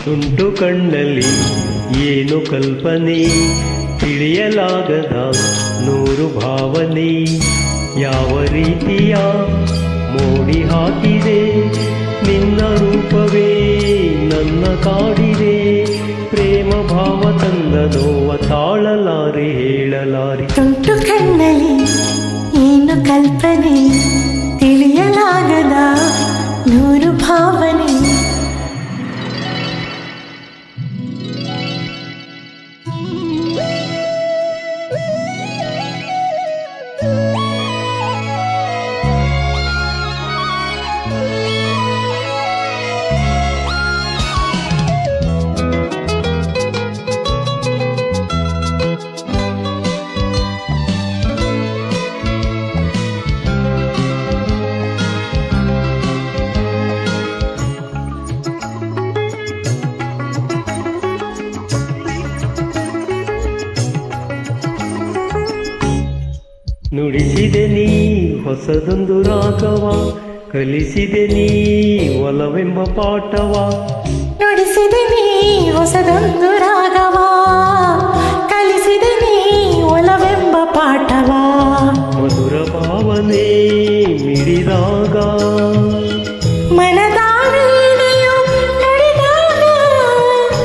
ತುಂಟು ಕಣ್ಣಲ್ಲಿ ಏನು ಕಲ್ಪನೆ, ತಿಳಿಯಲಾಗದ ನೂರು ಭಾವನೆ. ಯಾವ ರೀತಿಯ ಮೋಡಿ ಹಾಕಿದೆ ನಿನ್ನ ರೂಪವೇ ನನ್ನ ಕಾಡಿದೆ. ಪ್ರೇಮ ಭಾವ ತಂದ ನೋವ ತಾಳಲಾರೆ ಹೇಳಲಾರೆ. ತುಂಟು ಕಣ್ಣಲ್ಲಿ ಏನು ಕಲ್ಪನೆ, ತಿಳಿಯಲಾಗದ ನೂರು ಭಾವನೆ. ನುಡಿಸಿದೆ ನೀ ಹೊಸದೊಂದು ರಾಗವ, ಕಲಿಸಿದೆ ನೀ ಒಲವೆಂಬ ಪಾಠವ. ನುಡಿಸಿದೆ ನೀ ಹೊಸದೊಂದು ರಾಗವ, ಕಲಿಸಿದೆ ನೀ ಒಲವೆಂಬ ಪಾಠವ. ಮಧುರ ಭಾವನೆ ಮಿಡಿದಾಗ ಮನದಾನೆಯು ನುಡಿದಾಗ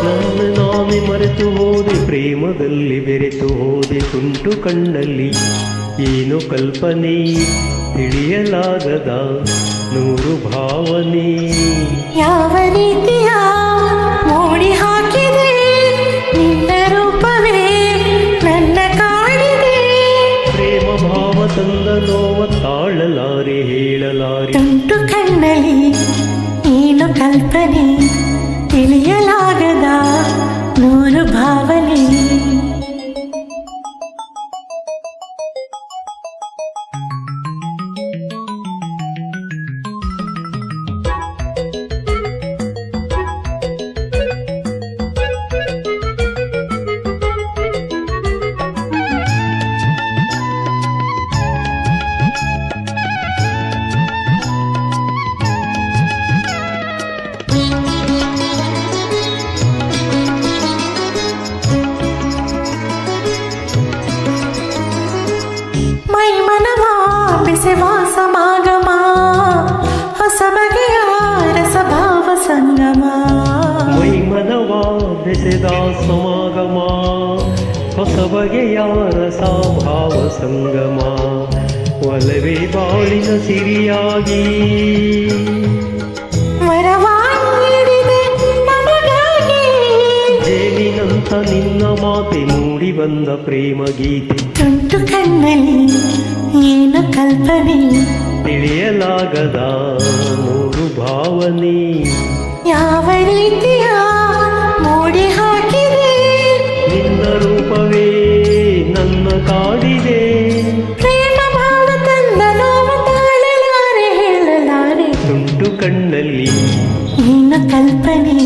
ನನ್ನ ನಾನೇ ಮರೆತು ಹೋದೆ, ಪ್ರೇಮದಲ್ಲಿ ಬೆರೆತು ಹೋದೆ. ತುಂಟು ಕಣ್ಣಲ್ಲಿ ಏನು ಕಲ್ಪನೆ, ತಿಳಿಯಲಾಗದ ನೂರು ಭಾವನೆ. ಯಾವ ರೀತಿಯ ಮೋಡಿ ಹಾಕಿದೆ ನಿನ್ನ ರೂಪವೇ ನನ್ನ ಕಾಡಿದೆ. ಪ್ರೇಮ ಭಾವ ತಂದ ನೋವ ತಾಳಲಾರೆ ಹೇಳಲಾರೆ. ತುಂಟು ಕಣ್ಣಲ್ಲಿ ಏನು ಕಲ್ಪನೆ, ತಿಳಿಯಲಾಗದ ನೂರು ಭಾವನೆ. ಮೈ ಮನವ ಬೆಸೆವ ಸಮಾಗಮ, ಹೊಸ ಬಗೆಯ ರಸಭಾವ ಸಂಗಮ. ಮೈ ಮನವ ಬೆಸೆದ ಸಮಾಗಮ, ಹೊಸ ಬಗೆಯ ರಸಭಾವ ಸಂಗಮ. ಒಲವೇ ಬಾಳಿನ ಸಿರಿಯಾಗಿ ವರವಾಗಿದೆ ನಮಗಾಗಿ. ಜೇನಿನಂತ ನಿನ್ನ ಮಾತೆ ಮೂಡಿ ಬಂದ ಪ್ರೇಮ ಗೀತೆ. ತುಂಟು ಕಣ್ಣಲ್ಲಿ ಏನು ಕಲ್ಪನೆ, ತಿಳಿಯಲಾಗದ ನೂರು ಭಾವನೆ. ಯಾವ ರೀತಿಯ ಮೋಡಿ ಹಾಕಿದೆ ನಿನ್ನ ರೂಪವೇ ನನ್ನ ಕಾಡಿದೆ. ಪ್ರೇಮ ಭಾವ ತಂದ ನೋವ ತಾಳಲಾರೆ ಹೇಳಲಾರೆ. ತುಂಟು ಕಣ್ಣಲ್ಲಿ ಏನು ಕಲ್ಪನೆ,